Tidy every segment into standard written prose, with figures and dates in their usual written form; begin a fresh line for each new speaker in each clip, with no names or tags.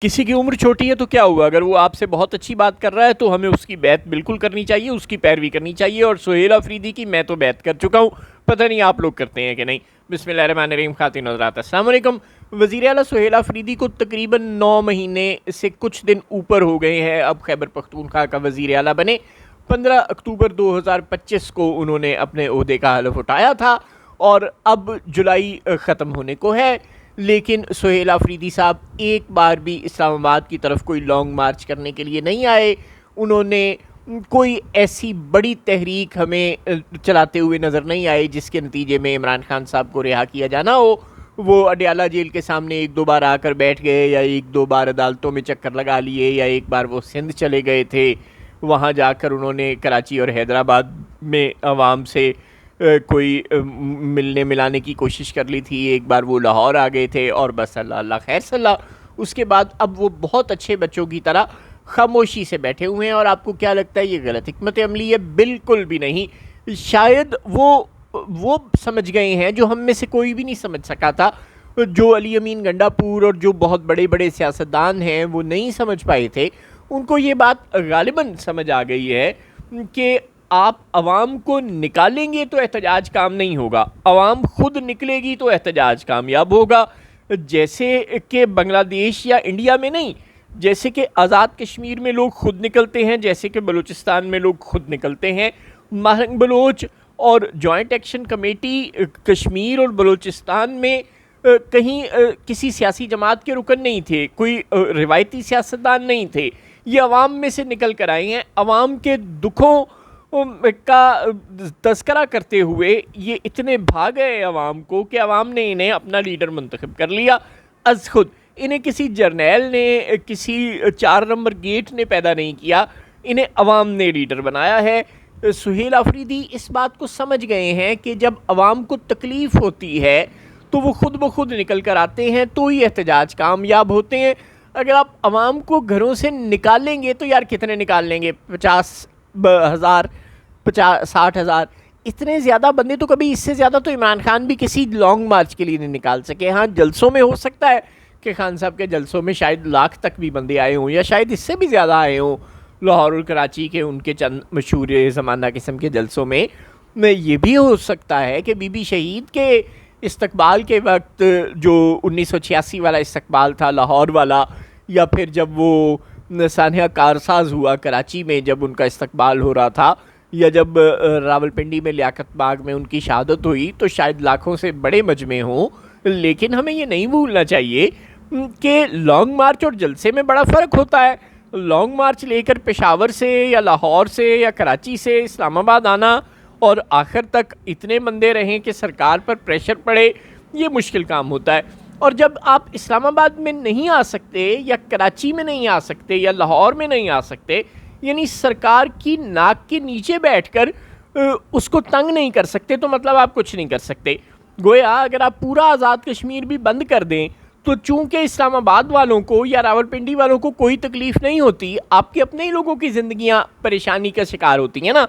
کسی کی عمر چھوٹی ہے تو کیا ہوا، اگر وہ آپ سے بہت اچھی بات کر رہا ہے تو ہمیں اس کی بیعت بالکل کرنی چاہیے، اس کی پیروی کرنی چاہیے. اور سہیل آفریدی کی میں تو بیعت کر چکا ہوں، پتہ نہیں آپ لوگ کرتے ہیں کہ نہیں. بسم اللہ الرحمن الرحیم. خواتین حضرات السلام علیکم. وزیر اعلیٰ سہیل آفریدی کو تقریباً 9 مہینے سے کچھ دن اوپر ہو گئے ہیں اب خیبر پختونخوا کا وزیر اعلیٰ بنے. 15 اکتوبر 2025 کو انہوں نے اپنے عہدے کا حلف اٹھایا تھا اور اب جولائی ختم ہونے کو ہے، لیکن سہیل آفریدی صاحب ایک بار بھی اسلام آباد کی طرف کوئی لانگ مارچ کرنے کے لیے نہیں آئے. انہوں نے کوئی ایسی بڑی تحریک ہمیں چلاتے ہوئے نظر نہیں آئے جس کے نتیجے میں عمران خان صاحب کو رہا کیا جانا ہو. وہ اڈیالہ جیل کے سامنے ایک دو بار آ کر بیٹھ گئے، یا ایک دو بار عدالتوں میں چکر لگا لیے، یا ایک بار وہ سندھ چلے گئے تھے، وہاں جا کر انہوں نے کراچی اور حیدرآباد میں عوام سے کوئی ملنے ملانے کی کوشش کر لی تھی. ایک بار وہ لاہور آ گئے تھے اور بس اللہ اللہ خیر صلی اللہ. اس کے بعد اب وہ بہت اچھے بچوں کی طرح خاموشی سے بیٹھے ہوئے ہیں. اور آپ کو کیا لگتا ہے یہ غلط حکمت عملی ہے؟ بالکل بھی نہیں. شاید وہ سمجھ گئے ہیں جو ہم میں سے کوئی بھی نہیں سمجھ سکا تھا. جو علی امین گنڈا پور اور جو بہت بڑے بڑے سیاستدان ہیں وہ نہیں سمجھ پائے تھے، ان کو یہ بات غالباً سمجھ آ گئی ہے کہ آپ عوام کو نکالیں گے تو احتجاج کام نہیں ہوگا، عوام خود نکلے گی تو احتجاج کامیاب ہوگا. جیسے کہ بنگلہ دیش یا انڈیا میں نہیں، جیسے کہ آزاد کشمیر میں لوگ خود نکلتے ہیں، جیسے کہ بلوچستان میں لوگ خود نکلتے ہیں. مہرنگ بلوچ اور جوائنٹ ایکشن کمیٹی کشمیر اور بلوچستان میں کہیں کسی سیاسی جماعت کے رکن نہیں تھے، کوئی روایتی سیاستدان نہیں تھے. یہ عوام میں سے نکل کر آئے ہیں. عوام کے دکھوں کا تذکرہ کرتے ہوئے یہ اتنے بھاگ گئے عوام کو کہ عوام نے انہیں اپنا لیڈر منتخب کر لیا از خود. انہیں کسی جرنیل نے، کسی 4 نمبر گیٹ نے پیدا نہیں کیا، انہیں عوام نے لیڈر بنایا ہے. سہیل آفریدی اس بات کو سمجھ گئے ہیں کہ جب عوام کو تکلیف ہوتی ہے تو وہ خود بخود نکل کر آتے ہیں تو ہی احتجاج کامیاب ہوتے ہیں. اگر آپ عوام کو گھروں سے نکالیں گے تو یار کتنے نکال لیں گے؟ 50,000 60,000 اتنے زیادہ بندے تو کبھی اس سے زیادہ تو عمران خان بھی کسی لانگ مارچ کے لیے نہیں نکال سکے. ہاں جلسوں میں ہو سکتا ہے کہ خان صاحب کے جلسوں میں شاید 1,00,000 تک بھی بندے آئے ہوں، یا شاید اس سے بھی زیادہ آئے ہوں. لاہور اور کراچی کے ان کے چند مشہور زمانہ قسم کے جلسوں میں یہ بھی ہو سکتا ہے کہ بی بی شہید کے استقبال کے وقت جو 1986 والا استقبال تھا لاہور والا، یا پھر جب وہ سانحہ کارساز ہوا کراچی میں جب ان کا استقبال ہو رہا تھا، یا جب راولپنڈی میں لیاقت باغ میں ان کی شہادت ہوئی، تو شاید لاکھوں سے بڑے مجمع ہوں. لیکن ہمیں یہ نہیں بھولنا چاہیے کہ لانگ مارچ اور جلسے میں بڑا فرق ہوتا ہے. لانگ مارچ لے کر پشاور سے یا لاہور سے یا کراچی سے اسلام آباد آنا اور آخر تک اتنے بندے رہیں کہ سرکار پر پریشر پڑے، یہ مشکل کام ہوتا ہے. اور جب آپ اسلام آباد میں نہیں آ سکتے، یا کراچی میں نہیں آ سکتے، یا لاہور میں نہیں آ سکتے، یعنی سرکار کی ناک کے نیچے بیٹھ کر اس کو تنگ نہیں کر سکتے، تو مطلب آپ کچھ نہیں کر سکتے. گویا اگر آپ پورا آزاد کشمیر بھی بند کر دیں تو چونکہ اسلام آباد والوں کو یا راولپنڈی والوں کو کوئی تکلیف نہیں ہوتی، آپ کے اپنے ہی لوگوں کی زندگیاں پریشانی کا شکار ہوتی ہیں نا.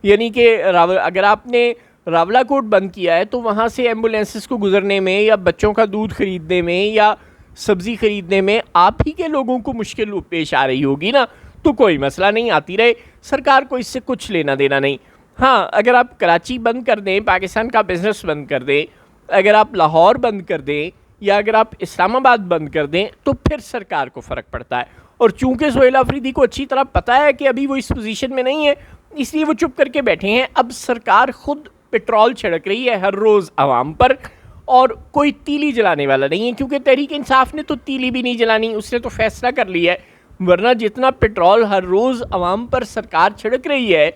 یعنی کہ اگر آپ نے راولہ کوٹ بند کیا ہے تو وہاں سے ایمبولینسز کو گزرنے میں، یا بچوں کا دودھ خریدنے میں، یا سبزی خریدنے میں آپ ہی کے لوگوں کو مشکل پیش آ رہی ہوگی نا. تو کوئی مسئلہ نہیں، آتی رہے، سرکار کو اس سے کچھ لینا دینا نہیں. ہاں اگر آپ کراچی بند کر دیں، پاکستان کا بزنس بند کر دیں، اگر آپ لاہور بند کر دیں، یا اگر آپ اسلام آباد بند کر دیں، تو پھر سرکار کو فرق پڑتا ہے. اور چونکہ سہیل آفریدی کو اچھی طرح پتہ ہے کہ ابھی وہ اس پوزیشن میں نہیں ہے، اس لیے وہ چپ کر کے بیٹھے ہیں. اب سرکار خود پٹرول چھڑک رہی ہے ہر روز عوام پر، اور کوئی تیلی جلانے والا نہیں ہے، کیونکہ تحریک انصاف نے تو تیلی بھی نہیں جلانی، اس نے تو فیصلہ کر لیا ہے. ورنہ جتنا پٹرول ہر روز عوام پر سرکار چھڑک رہی ہے،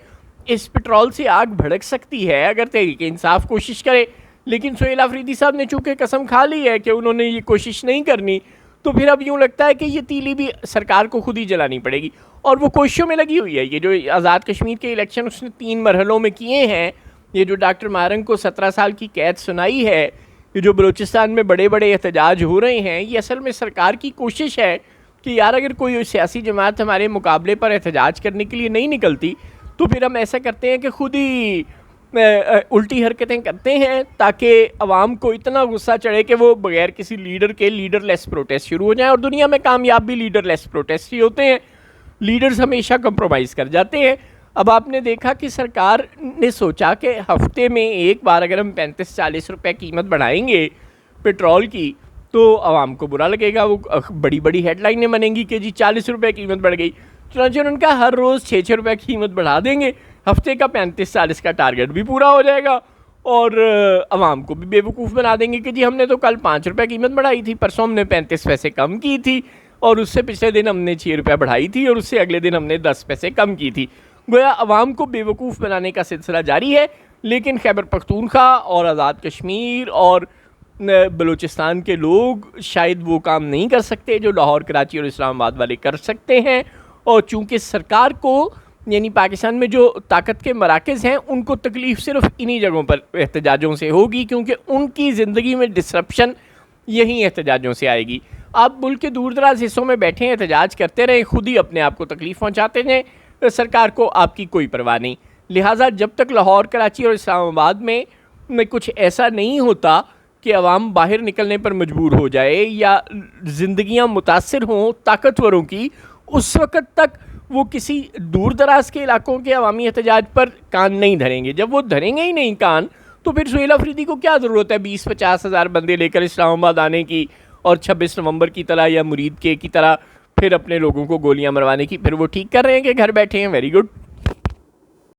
اس پٹرول سے آگ بھڑک سکتی ہے اگر تحریک انصاف کوشش کرے. لیکن سہیل آفریدی صاحب نے چونکہ قسم کھا لی ہے کہ انہوں نے یہ کوشش نہیں کرنی، تو پھر اب یوں لگتا ہے کہ یہ تیلی بھی سرکار کو خود ہی جلانی پڑے گی. اور وہ کوششوں میں لگی ہوئی ہے. یہ جو آزاد کشمیر کے الیکشن اس نے 3 مرحلوں میں کیے ہیں، یہ جو ڈاکٹر مہرنگ کو 17 سال کی قید سنائی ہے، یہ جو بلوچستان میں بڑے بڑے احتجاج ہو رہے ہیں، یہ اصل میں سرکار کی کوشش ہے کہ یار اگر کوئی سیاسی جماعت ہمارے مقابلے پر احتجاج کرنے کے لیے نہیں نکلتی تو پھر ہم ایسا کرتے ہیں کہ خود ہی الٹی حرکتیں کرتے ہیں تاکہ عوام کو اتنا غصہ چڑھے کہ وہ بغیر کسی لیڈر کے لیڈر لیس پروٹیسٹ شروع ہو جائیں. اور دنیا میں کامیاب بھی لیڈر لیس پروٹیسٹ ہی ہوتے ہیں, لیڈرز ہمیشہ کمپرومائز کر جاتے ہیں. اب آپ نے دیکھا کہ سرکار نے سوچا کہ ہفتے میں ایک بار اگر ہم 35-40 روپے قیمت بڑھائیں گے پیٹرول کی تو عوام کو برا لگے گا, وہ بڑی بڑی ہیڈ لائنیں بنیں گی کہ جی 40 روپے قیمت بڑھ گئی. چنانچہ ان کا ہر روز 6-6 روپے قیمت بڑھا دیں گے, ہفتے کا 35-40 کا ٹارگٹ بھی پورا ہو جائے گا اور عوام کو بھی بے وقوف بنا دیں گے کہ جی ہم نے تو کل 5 روپے قیمت بڑھائی تھی, پرسوں ہم نے 35 پیسے کم کی تھی, اور اس سے پچھلے دن ہم نے 6 روپے بڑھائی تھی, اور اس سے اگلے دن ہم نے 10 پیسے کم کی تھی. گویا عوام کو بے وقوف بنانے کا سلسلہ جاری ہے. لیکن خیبر پختونخوا اور آزاد کشمیر اور بلوچستان کے لوگ شاید وہ کام نہیں کر سکتے جو لاہور, کراچی اور اسلام آباد والے کر سکتے ہیں. اور چونکہ سرکار کو یعنی پاکستان میں جو طاقت کے مراکز ہیں ان کو تکلیف صرف انہی جگہوں پر احتجاجوں سے ہوگی, کیونکہ ان کی زندگی میں ڈسرپشن یہی احتجاجوں سے آئے گی. آپ ملک کے دور دراز حصوں میں بیٹھے ہیں, احتجاج کرتے رہیں, خود ہی اپنے آپ کو تکلیف پہنچاتے ہیں, سرکار کو آپ کی کوئی پرواہ نہیں. لہٰذا جب تک لاہور, کراچی اور اسلام آباد میں کچھ ایسا نہیں ہوتا کہ عوام باہر نکلنے پر مجبور ہو جائے یا زندگیاں متاثر ہوں طاقتوروں کی, اس وقت تک وہ کسی دور دراز کے علاقوں کے عوامی احتجاج پر کان نہیں دھریں گے. جب وہ دھریں گے ہی نہیں کان تو پھر سہیل آفریدی کو کیا ضرورت ہے 20-50 ہزار بندے لے کر اسلام آباد آنے کی اور 26 نومبر کی طرح یا مرید کے کی طرح پھر اپنے لوگوں کو گولیاں مروانے کی. پھر وہ ٹھیک کر رہے ہیں کہ گھر بیٹھے ہیں, ویری گڈ.